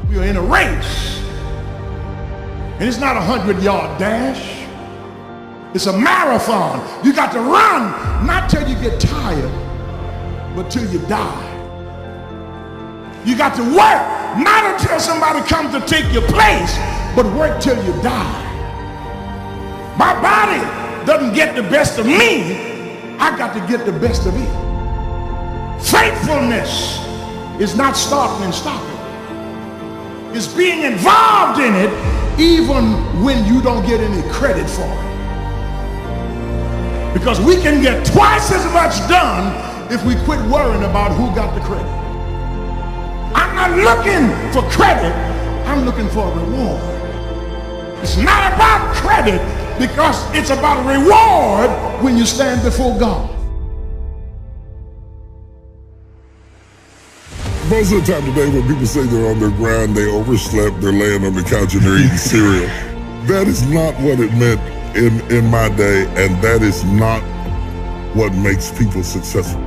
We are in a race. And it's not a 100-yard dash. It's a marathon. You got to run, not till you get tired, but till you die. You got to work, not until somebody comes to take your place, but work till you die. My body doesn't get the best of me. I got to get the best of it. Faithfulness is not starting and stopping. It's being involved in it even when you don't get any credit for it. Because we can get twice as much done if we quit worrying about who got the credit. I'm not looking for credit, I'm looking for a reward. It's not about credit because it's about a reward when you stand before God. Most of the time today when people say they're on their grind, they overslept, they're laying on the couch and they're eating cereal. That is not what it meant in my day, and that is not what makes people successful.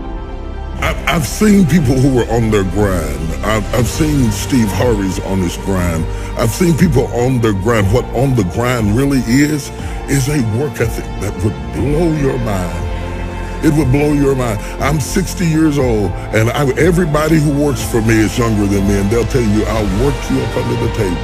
I've seen people who are on their grind. I've seen Steve Harvey's on his grind. I've seen people on their grind. What on the grind really is a work ethic that would blow your mind. It would blow your mind. I'm 60 years old, and everybody who works for me is younger than me, and they'll tell you, I'll work you up under the table.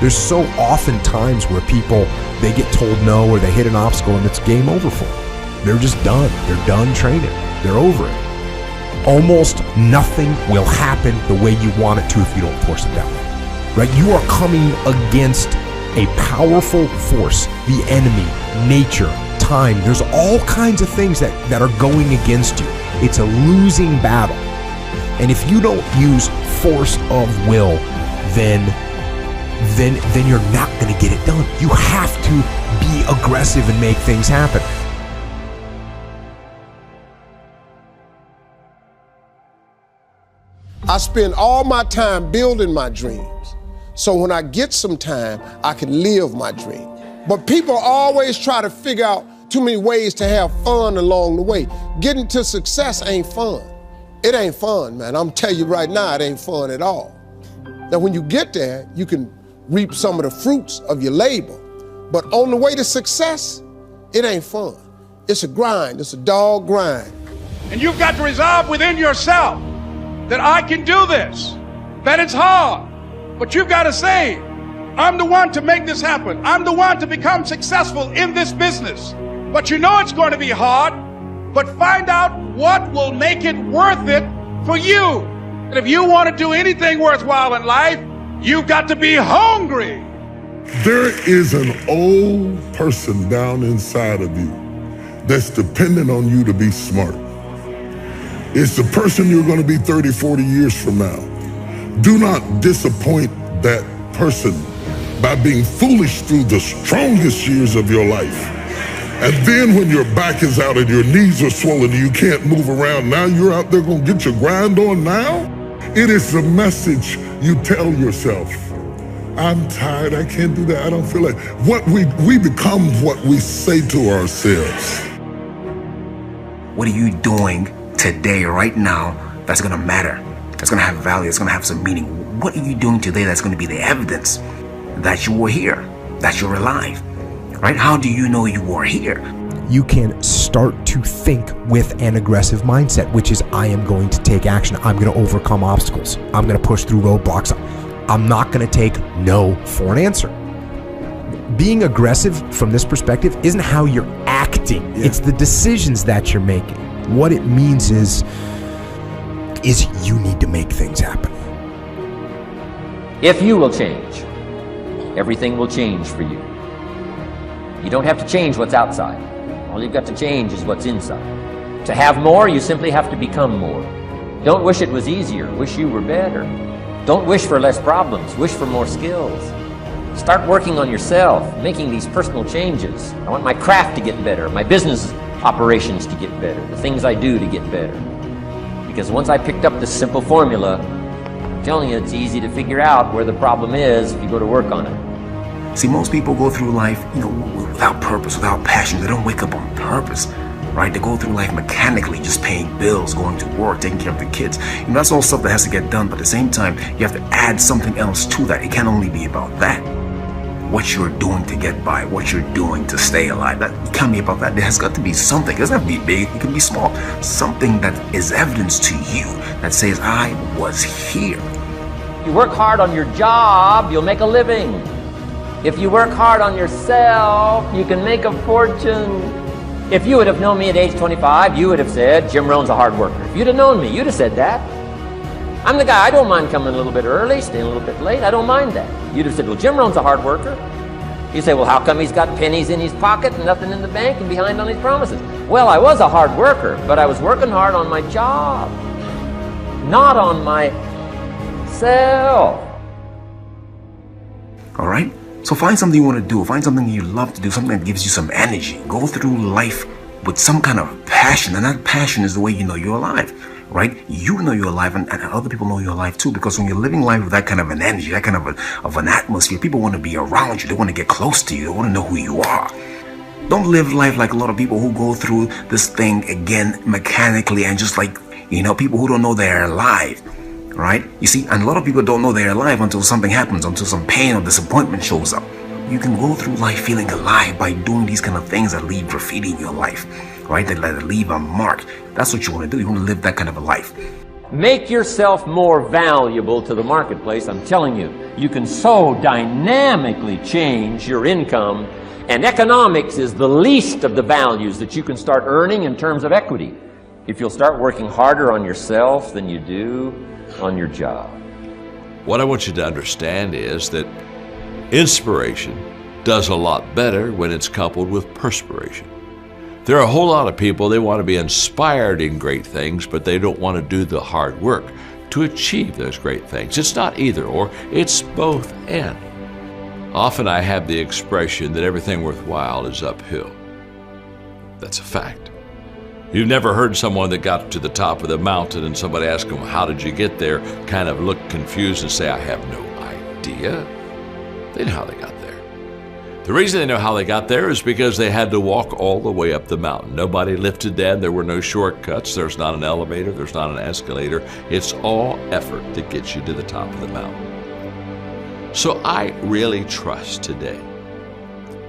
There's so often times where people, they get told no or they hit an obstacle and it's game over for them. They're just done. They're done training. They're over it. Almost nothing will happen the way you want it to if you don't force it that way. Right? You are coming against a powerful force, the enemy, nature, time. There's all kinds of things that are going against you. It's a losing battle. And if you don't use force of will, then you're not going to get it done. You have to be aggressive and make things happen. I spend all my time building my dreams, so when I get some time, I can live my dream. But people always try to figure out too many ways to have fun along the way. Getting to success ain't fun. It ain't fun, man. I'm telling you right now, it ain't fun at all. Now, when you get there, you can reap some of the fruits of your labor. But on the way to success, it ain't fun. It's a grind. It's a dog grind. And you've got to resolve within yourself that I can do this, that it's hard, but you've got to say, I'm the one to make this happen. I'm the one to become successful in this business. But you know it's going to be hard, but find out what will make it worth it for you. And if you want to do anything worthwhile in life, you've got to be hungry. There is an old person down inside of you that's dependent on you to be smart. It's the person you're going to be 30, 40 years from now. Do not disappoint that person by being foolish through the strongest years of your life. And then when your back is out and your knees are swollen and you can't move around, now you're out there going to get your grind on now? It is the message you tell yourself. I'm tired, I can't do that, I don't feel like. What we become what we say to ourselves. What are you doing today, right now, that's going to matter, that's going to have value, that's going to have some meaning? What are you doing today that's going to be the evidence that you were here, that you're alive, right? How do you know you are here? You can start to think with an aggressive mindset, which is, I am going to take action. I'm going to overcome obstacles. I'm going to push through roadblocks. I'm not going to take no for an answer. Being aggressive from this perspective isn't how you're acting. Yeah. It's the decisions that you're making. What it means is you need to make things happen. If you will change, everything will change for you. You don't have to change what's outside. All you've got to change is what's inside. To have more, you simply have to become more. Don't wish it was easier, wish you were better. Don't wish for less problems, wish for more skills. Start working on yourself, making these personal changes. I want my craft to get better, my business operations to get better, the things I do to get better. Because once I picked up this simple formula, I'm telling you, it's easy to figure out where the problem is if you go to work on it. See, most people go through life, without purpose, without passion. They don't wake up on purpose. right? They go through life mechanically, just paying bills, going to work, taking care of the kids. You know, that's all stuff that has to get done, but at the same time, you have to add something else to that. It can't only be about that. What you're doing to get by, what you're doing to stay alive, that can't be about that. There has got to be something. It doesn't have to be big, it can be small. Something that is evidence to you that says, I was here. You work hard on your job, you'll make a living. If you work hard on yourself, you can make a fortune. If you would have known me at age 25, you would have said, Jim Rohn's a hard worker. If you'd have known me, you'd have said that. I'm the guy, I don't mind coming a little bit early, staying a little bit late, I don't mind that. You'd have said, well, Jim Rohn's a hard worker. You say, well, how come he's got pennies in his pocket and nothing in the bank and behind on his promises? Well, I was a hard worker, but I was working hard on my job, not on myself. All right? So find something you want to do, find something you love to do, something that gives you some energy. Go through life with some kind of passion, and that passion is the way you know you're alive. Right? You know you're alive, and other people know you're alive too, because when you're living life with that kind of an energy, that kind of an atmosphere, people want to be around you, they want to get close to you, they want to know who you are. Don't live life like a lot of people who go through this thing again mechanically and just like, you know, people who don't know they're alive, right? You see, and a lot of people don't know they're alive until something happens, until some pain or disappointment shows up. You can go through life feeling alive by doing these kind of things that leave graffiti in your life, right? That leave a mark. That's what you want to do. You want to live that kind of a life. Make yourself more valuable to the marketplace. I'm telling you, you can so dynamically change your income, and economics is the least of the values that you can start earning in terms of equity if you'll start working harder on yourself than you do on your job. What I want you to understand is that inspiration does a lot better when it's coupled with perspiration. There are a whole lot of people, they want to be inspired in great things, but they don't want to do the hard work to achieve those great things. It's not either or, it's both and. Often I have the expression that everything worthwhile is uphill. That's a fact. You've never heard someone that got to the top of the mountain and somebody asked them, how did you get there, kind of look confused and say, I have no idea. They know how they got there. The reason they know how they got there is because they had to walk all the way up the mountain. Nobody lifted them. There were no shortcuts. There's not an elevator. There's not an escalator. It's all effort that gets you to the top of the mountain. So I really trust today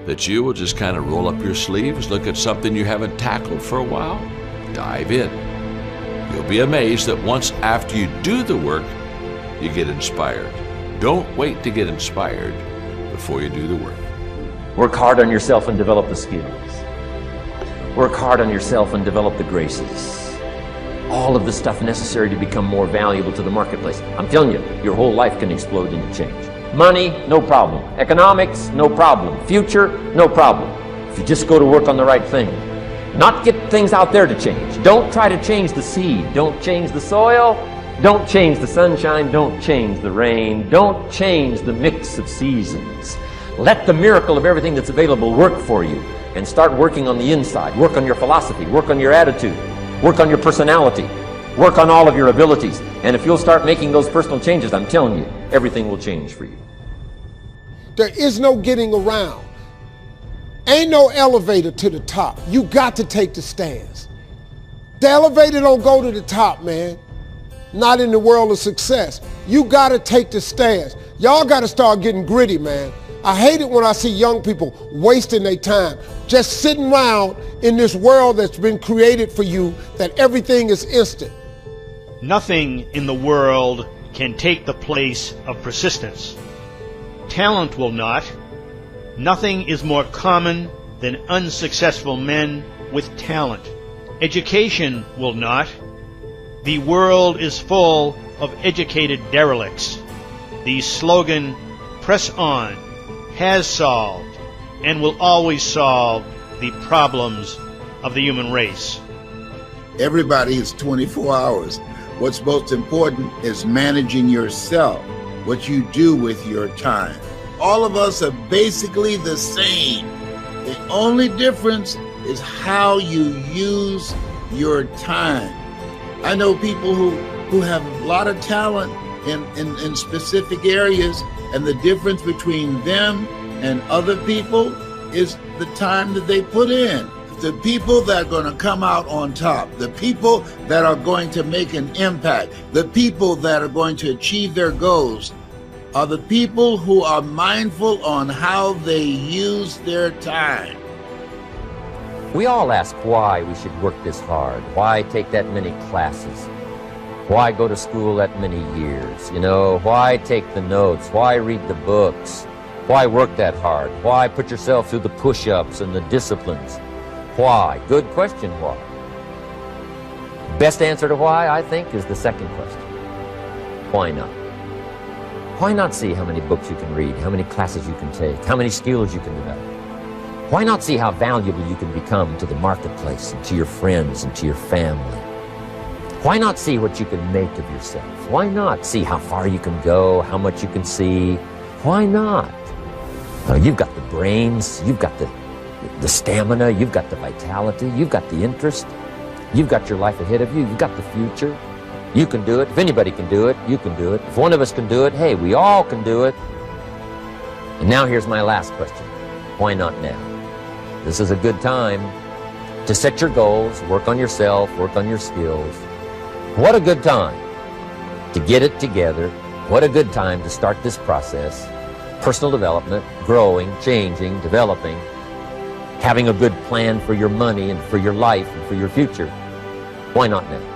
that you will just kind of roll up your sleeves, look at something you haven't tackled for a while, dive in. You'll be amazed that once after you do the work, you get inspired. Don't wait to get inspired before you do the work. Work hard on yourself and develop the skills. Work hard on yourself and develop the graces. All of the stuff necessary to become more valuable to the marketplace. I'm telling you, your whole life can explode into change. Money, no problem. Economics, no problem. Future, no problem. If you just go to work on the right thing. Not get things out there to change. Don't try to change the seed. Don't change the soil. Don't change the sunshine. Don't change the rain. Don't change the mix of seasons. Let the miracle of everything that's available work for you, and start working on the inside. Work on your philosophy. Work on your attitude. Work on your personality. Work on all of your abilities. And if you'll start making those personal changes, I'm telling you, everything will change for you. There is no getting around. Ain't no elevator to the top. You got to take the stairs. The elevator don't go to the top, man. Not in the world of success. You got to take the stairs. Y'all got to start getting gritty, man. I hate it when I see young people wasting their time, just sitting around in this world that's been created for you, that everything is instant. Nothing in the world can take the place of persistence. Talent will not. Nothing is more common than unsuccessful men with talent. Education will not. The world is full of educated derelicts. The slogan, "Press on," has solved and will always solve the problems of the human race. Everybody is 24 hours. What's most important is managing yourself, what you do with your time. All of us are basically the same. The only difference is how you use your time. I know people who have a lot of talent in specific areas, and the difference between them and other people is the time that they put in. the people that are going to come out on top, the people that are going to make an impact, the people that are going to achieve their goals, are the people who are mindful on how they use their time. We all ask why we should work this hard, why take that many classes, why go to school that many years, why take the notes, why read the books, why work that hard, why put yourself through the push-ups and the disciplines, why? Good question, why? Best answer to why, I think, is the second question. Why not? Why not see how many books you can read, how many classes you can take, how many skills you can develop? Why not see how valuable you can become to the marketplace and to your friends and to your family? Why not see what you can make of yourself? Why not see how far you can go, how much you can see? Why not? You've got the brains, you've got the stamina, you've got the vitality, you've got the interest, you've got your life ahead of you, you've got the future. You can do it. If anybody can do it, you can do it. If one of us can do it, hey, we all can do it. And now here's my last question. Why not now? This is a good time to set your goals, work on yourself, work on your skills. What a good time to get it together. What a good time to start this process. Personal development, growing, changing, developing, having a good plan for your money and for your life and for your future. Why not now?